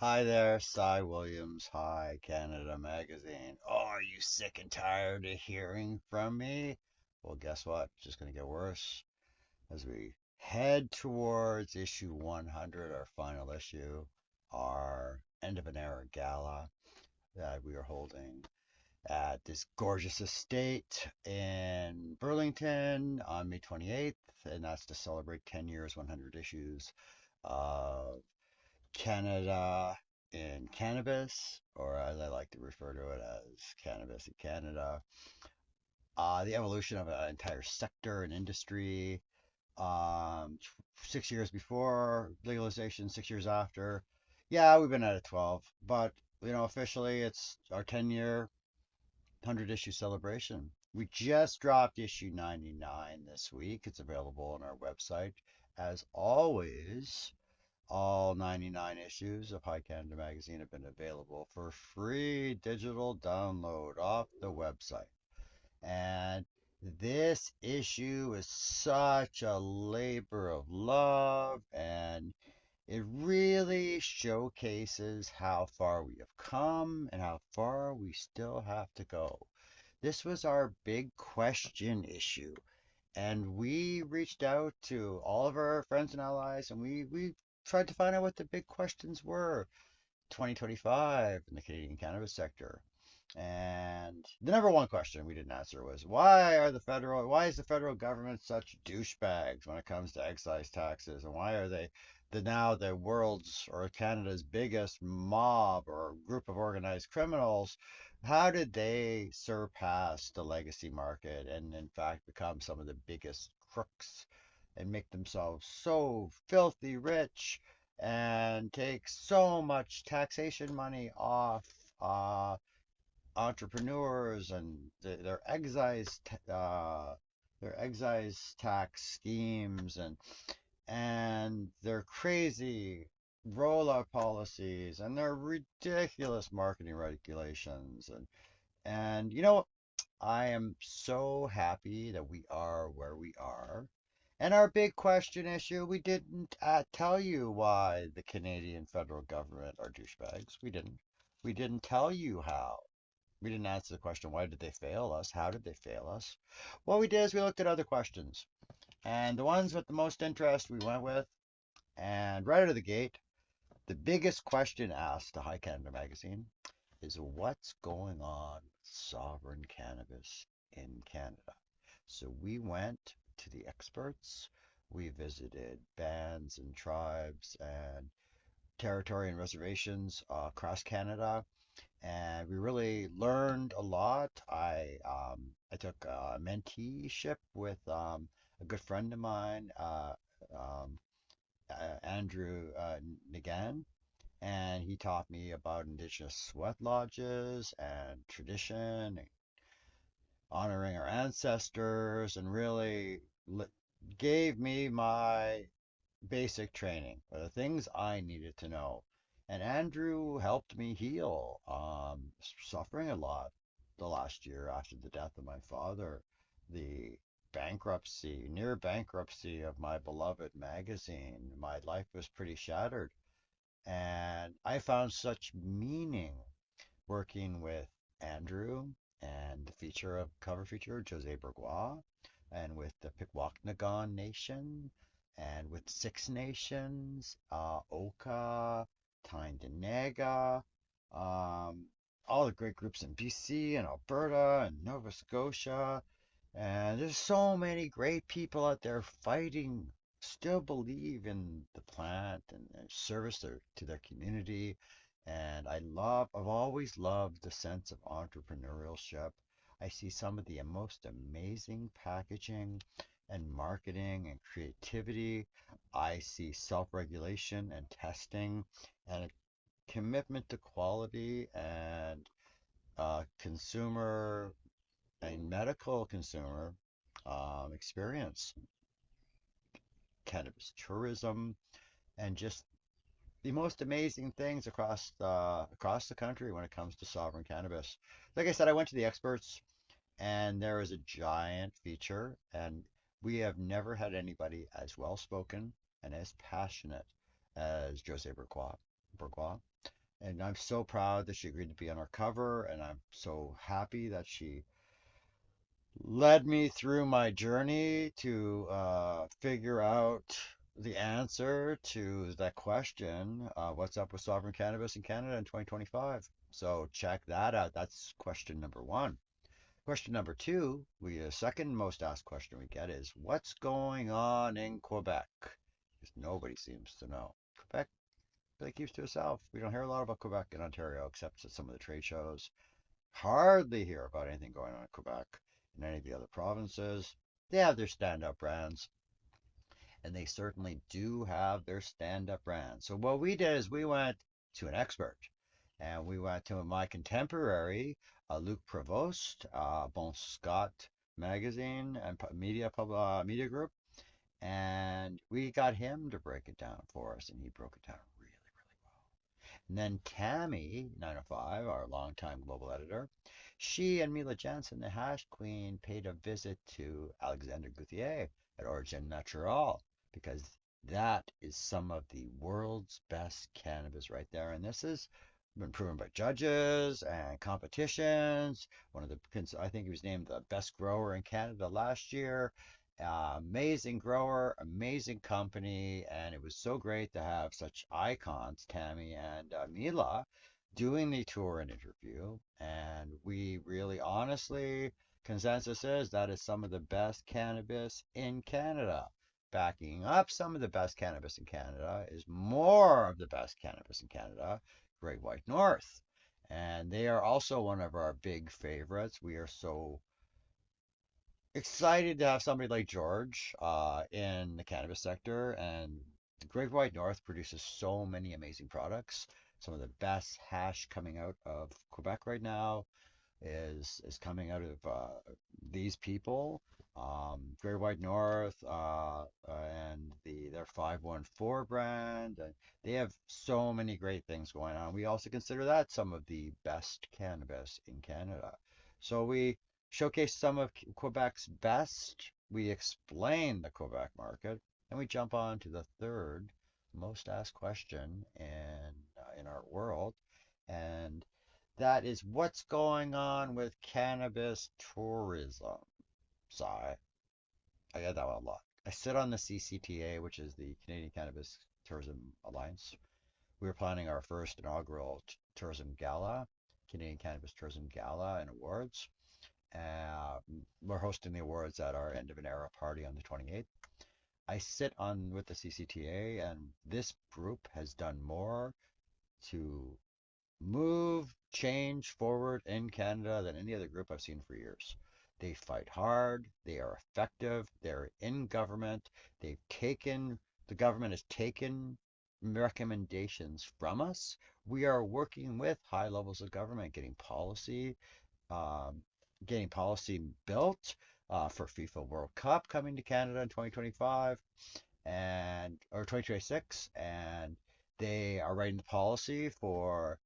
Hi there, Cy Williams. Hi, Canada Magazine. Oh, are you sick and tired of hearing from me? Well, guess what? It's just going to get worse as we head towards issue 100, our final issue, our end of an era gala that we are holding at this gorgeous estate in Burlington on May 28th, and that's to celebrate 10 years, 100 issues of Canada in cannabis, or as I like to refer to it as cannabis in Canada. The evolution of an entire sector and industry. 6 years before legalization, 6 years after. Yeah, we've been at it 12, but officially it's our 10-year, 100 issue celebration. We just dropped issue 99 this week. It's available on our website. As always, all 99 issues of High Canada Magazine have been available for free digital download off the website. And this issue is such a labor of love, and it really showcases how far we have come and how far we still have to go. This was our big question issue, and we reached out to all of our friends and allies, and we tried to find out what the big questions were 2025 in the Canadian cannabis sector. And the number one question we didn't answer was why is the federal government such douchebags when it comes to excise taxes, and why are they now the world's or Canada's biggest mob or group of organized criminals? How did they surpass the legacy market and in fact become some of the biggest crooks and make themselves so filthy rich and take so much taxation money off uh, entrepreneurs and their excise tax schemes and their crazy rollout policies and their ridiculous marketing regulations and I am so happy that we are where we are. And our big question issue, we didn't tell you why the Canadian federal government are douchebags. We didn't. We didn't tell you how. We didn't answer the question, why did they fail us? How did they fail us? What we did is we looked at other questions. And the ones with the most interest we went with. And right out of the gate, the biggest question asked to High Canada Magazine is what's going on with sovereign cannabis in Canada? So we went to the experts. We visited bands and tribes and territory and reservations across Canada, and we really learned a lot. I took a menteeship with a good friend of mine, um, Andrew Nagan, and he taught me about Indigenous sweat lodges and tradition, and honoring our ancestors, and really gave me my basic training, the things I needed to know. And Andrew helped me heal, suffering a lot the last year after the death of my father, the bankruptcy, near bankruptcy of my beloved magazine. My life was pretty shattered. And I found such meaning working with Andrew and the cover feature, Jose Bourgois, and with the Pikwakanagan Nation, and with Six Nations, Oka, Tyndonega, um, all the great groups in BC and Alberta and Nova Scotia. And there's so many great people out there fighting, still believe in the plant and their service to their community. And I've always loved the sense of entrepreneurship. I see some of the most amazing packaging and marketing and creativity. I see self-regulation and testing and a commitment to quality and consumer and medical consumer experience, cannabis tourism, and just the most amazing things across the country when it comes to sovereign cannabis. Like I said, I went to the experts, and there is a giant feature, and we have never had anybody as well spoken and as passionate as Jose Burqua. Bourgois. And I'm so proud that she agreed to be on our cover, and I'm so happy that she led me through my journey to figure out the answer to that question, what's up with sovereign cannabis in Canada in 2025? So check that out. That's question number one. Question number two, the second most asked question we get is, what's going on in Quebec? Because nobody seems to know. Quebec really keeps to itself. We don't hear a lot about Quebec in Ontario except at some of the trade shows. Hardly hear about anything going on in Quebec and any of the other provinces. They have their stand-up brands, and they certainly do have their stand-up brands. So what we did is we went to an expert, and we went to my contemporary, Luc Provost, Bon Scott Magazine and Media Group, and we got him to break it down for us, and he broke it down really, really well. And then Tammy, 905, our longtime global editor, she and Mila Jensen, the Hash Queen, paid a visit to Alexander Gauthier at Origin Natural because that is some of the world's best cannabis right there. And this has been proven by judges and competitions. One of the, I think he was named the best grower in Canada last year. Amazing grower, amazing company, and it was so great to have such icons, Tammy and Mila, doing the tour and interview. And we really, honestly, consensus is that is some of the best cannabis in Canada. Backing up some of the best cannabis in Canada is more of the best cannabis in Canada, Great White North. And they are also one of our big favorites. We are so excited to have somebody like George in the cannabis sector, and the Great White North produces so many amazing products. Some of the best hash coming out of Quebec right now is coming out of these people. Great White North and their 514 brand, and they have so many great things going on. We also consider that some of the best cannabis in Canada. So we showcase some of Quebec's best. We explain the Quebec market, and we jump on to the third most asked question in our world, and that is what's going on with cannabis tourism. So I get that one a lot. I sit on the CCTA, which is the Canadian Cannabis Tourism Alliance. We are planning our first inaugural tourism gala, Canadian Cannabis Tourism Gala and Awards. Uh, we're hosting the awards at our end of an era party on the 28th. I sit on with the CCTA, and this group has done more to move change forward in Canada than any other group I've seen for years. They fight hard, they are effective, they're in government, the government has taken recommendations from us. We are working with high levels of government, um, getting policy built for FIFA World Cup coming to Canada in 2025 and or 2026, and they are writing the policy for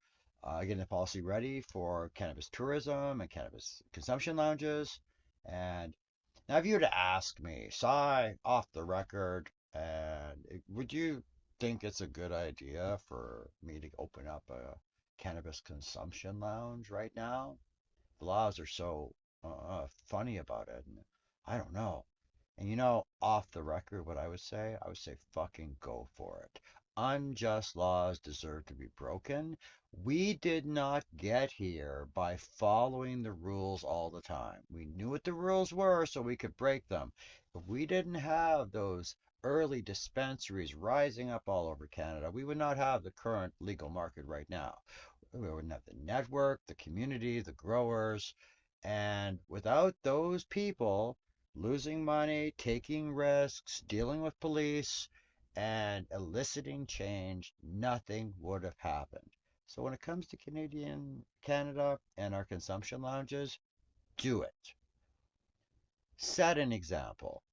getting the policy ready for cannabis tourism and cannabis consumption lounges. And now, if you were to ask me, Cy, off the record, and would you think it's a good idea for me to open up a cannabis consumption lounge right now? The laws are so funny about it, and I don't know. And off the record, what I would say fucking go for it. Unjust laws deserve to be broken. We did not get here by following the rules all the time. We knew what the rules were so we could break them. If we didn't have those early dispensaries rising up all over Canada, we would not have the current legal market right now. We wouldn't have the network, the community, the growers. And without those people, losing money, taking risks, dealing with police, and eliciting change, nothing would have happened. So when it comes to Canada and our consumption lounges, do it. Set an example.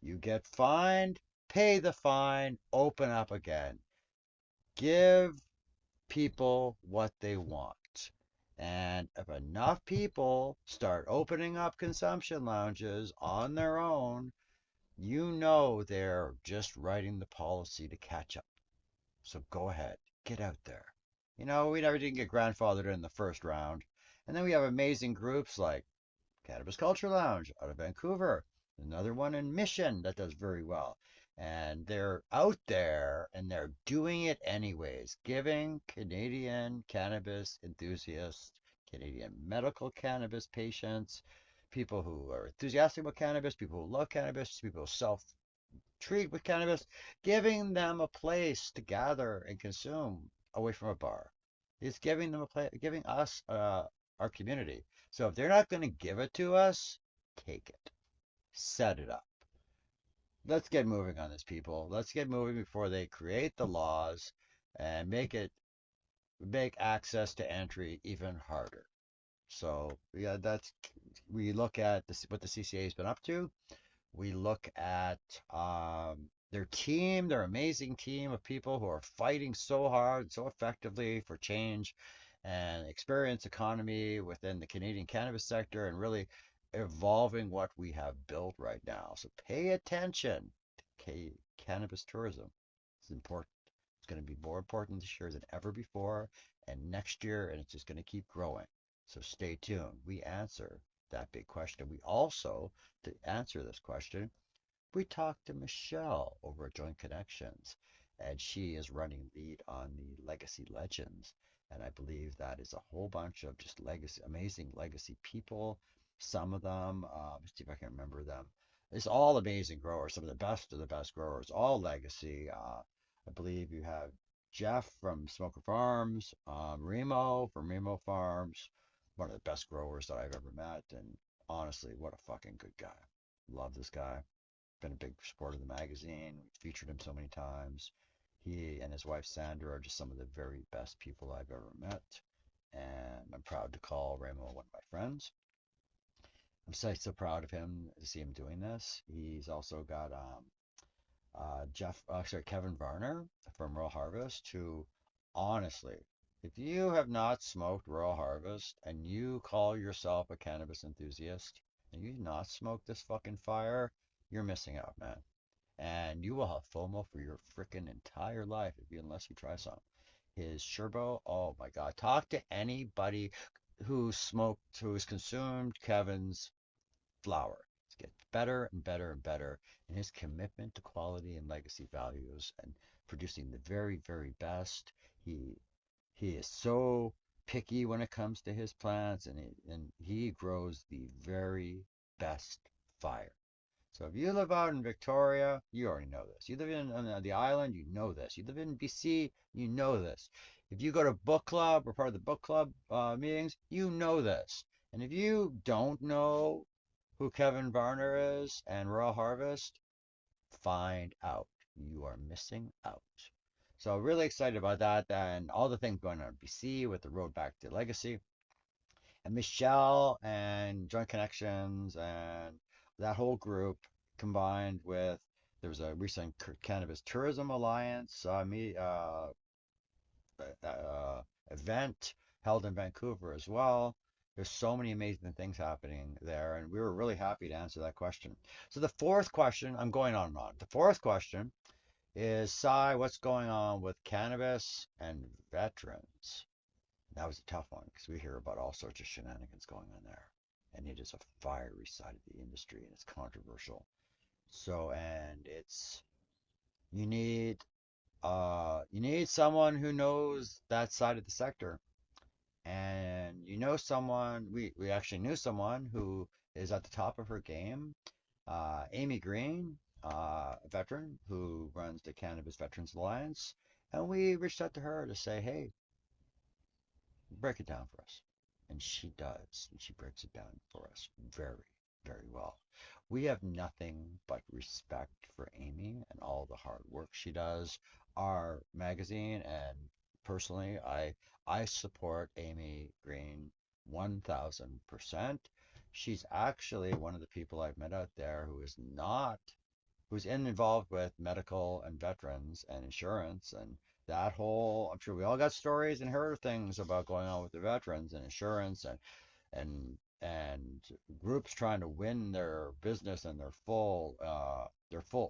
You get fined, pay the fine, open up again. Give people what they want. And if enough people start opening up consumption lounges on their own, they're just writing the policy to catch up. So go ahead. Get out there. We never didn't get grandfathered in the first round. And then we have amazing groups like Cannabis Culture Lounge out of Vancouver, another one in Mission that does very well. And they're out there and they're doing it anyways, giving Canadian cannabis enthusiasts, Canadian medical cannabis patients, people who are enthusiastic about cannabis, people who love cannabis, people who self treat with cannabis, giving them a place to gather and consume away from a bar. It's giving them a place, giving us our community. So if they're not going to give it to us, take it, set it up. Let's get moving on this, people. Let's get moving before they create the laws and make access to entry even harder. So yeah, that's we look at this, what the CCA has been up to. We look at their team, their amazing team of people who are fighting so hard, so effectively for change and experience economy within the Canadian cannabis sector and really evolving what we have built right now. So pay attention to cannabis tourism. It's important. It's going to be more important this year than ever before and next year, and it's just going to keep growing. So stay tuned. We answer that big question. We also, to answer this question, we talked to Michelle over at Joint Connections, and she is running lead on the Legacy Legends. And I believe that is a whole bunch of just legacy, amazing legacy people. Some of them, let's see if I can remember them. It's all amazing growers, some of the best growers, all legacy. I believe you have Jeff from Smoker Farms, Remo from Remo Farms, one of the best growers that I've ever met. And honestly, what a fucking good guy. Love this guy. Been a big supporter of the magazine. We featured him so many times. He and his wife Sandra are just some of the very best people I've ever met. And I'm proud to call Remo one of my friends. I'm so proud of him to see him doing this. He's also got Kevin Varner from Royal Harvest, who honestly, if you have not smoked Royal Harvest and you call yourself a cannabis enthusiast and you've not smoked this fucking fire, you're missing out, man. And you will have FOMO for your freaking entire life unless you try some. His Sherbo, oh my God. Talk to anybody who's consumed Kevin's flower. It gets better and better and better. And his commitment to quality and legacy values and producing the very, very best. He he is so picky when it comes to his plants, and he grows the very best fire. So if you live out in Victoria, you already know this. You live on the island, you know this. You live in BC, you know this. If you go to book club or part of the book club meetings, you know this. And if you don't know who Kevin Varner is and Royal Harvest, find out. You are missing out. So really excited about that and all the things going on in BC with the road back to legacy. And Michelle and Joint Connections and that whole group combined with there was a recent Cannabis Tourism Alliance event held in Vancouver as well. There's so many amazing things happening there, and we were really happy to answer that question. So the fourth question, I'm going on and on. The fourth question is, Cy, what's going on with cannabis and veterans? That was a tough one because we hear about all sorts of shenanigans going on there. And it is a fiery side of the industry and it's controversial. So, and it's, you need, someone who knows that side of the sector. And someone, we actually knew someone who is at the top of her game, Amy Green, a veteran who runs the Cannabis Veterans Alliance. And we reached out to her to say, hey, break it down for us. And she does. And she breaks it down for us very, very well. We have nothing but respect for Amy and all the hard work she does. Our magazine and personally, I support Amy Green 1000%. She's actually one of the people I've met out there who's involved with medical and veterans and insurance and that whole, I'm sure we all got stories and heard things about going on with the veterans and insurance and groups trying to win their business and their full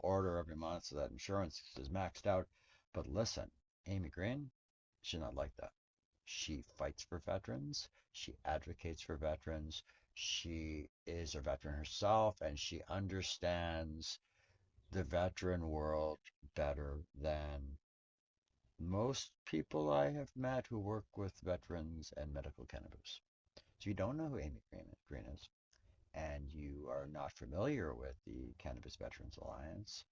order every month so that insurance is maxed out. But listen, Amy Green, She's not like that. She fights for veterans. She advocates for veterans. She is a veteran herself, and she understands the veteran world better than most people I have met who work with veterans and medical cannabis. So you don't know who Amy Green is, and you are not familiar with the Cannabis Veterans Alliance,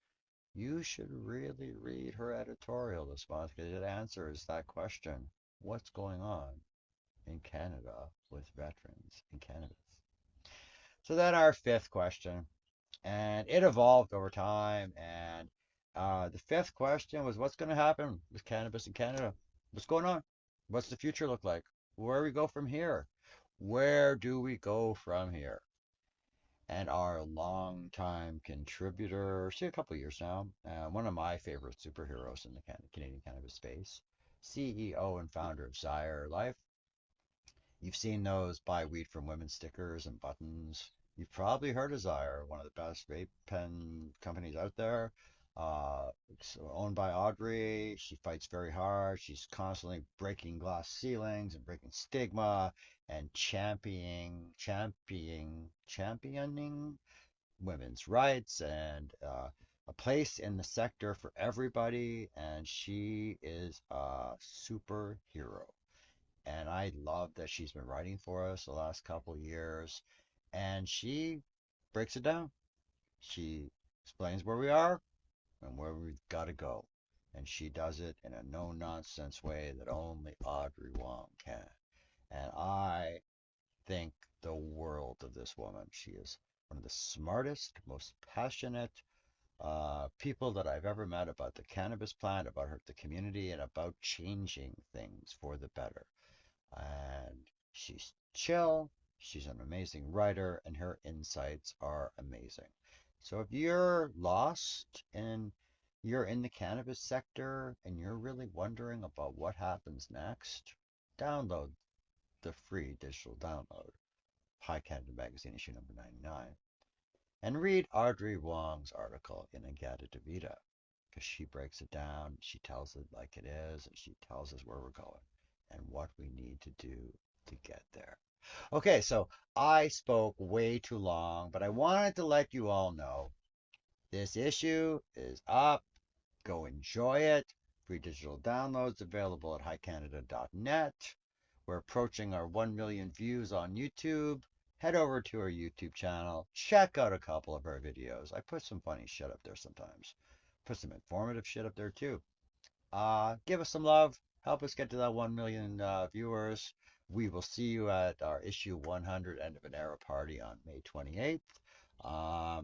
you should really read her editorial this month because it answers that question. What's going on in Canada with veterans in cannabis? So then our fifth question, and it evolved over time. And the fifth question was, what's going to happen with cannabis in Canada? What's going on? What's the future look like? Where do we go from here? Where do we go from here? And our longtime contributor, see a couple of years now, one of my favorite superheroes in the Canadian cannabis space, CEO and founder of Zyre Life. You've seen those buy weed from women stickers and buttons. You've probably heard of Zyre, one of the best vape pen companies out there. It's owned by Audrey. She fights very hard. She's constantly breaking glass ceilings and breaking stigma and championing women's rights and a place in the sector for everybody. And she is a superhero. And I love that she's been writing for us the last couple of years. And she breaks it down. She explains where we are and where we've got to go. And she does it in a no nonsense way that only Audrey Wong can. And I think the world of this woman. She is one of the smartest, most passionate people that I've ever met about the cannabis plant, about her, the community, and about changing things for the better. And she's chill. She's an amazing writer, and her insights are amazing. So if you're lost and you're in the cannabis sector and you're really wondering about what happens next, download the free digital download, High Canada Magazine issue number 99, and read Audrey Wong's article in Agata Devita because she breaks it down, she tells it like it is, and she tells us where we're going and what we need to do to get there. Okay, so I spoke way too long, but I wanted to let you all know this issue is up. Go enjoy it. Free digital downloads available at highcanada.net. We're approaching our 1 million views on YouTube. Head over to our YouTube channel. Check out a couple of our videos. I put some funny shit up there sometimes. Put some informative shit up there too. Give us some love. Help us get to that 1 million viewers. We will see you at our issue 100 End of an Era party on May 28th.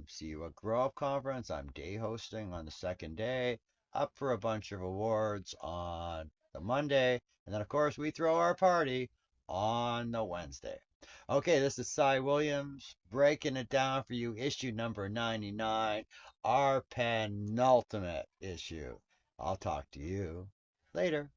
See you at Grow Up Conference. I'm day hosting on the second day. Up for a bunch of awards on the Monday. And then, of course, we throw our party on the Wednesday. Okay, this is Cy Williams breaking it down for you. Issue number 99, our penultimate issue. I'll talk to you later.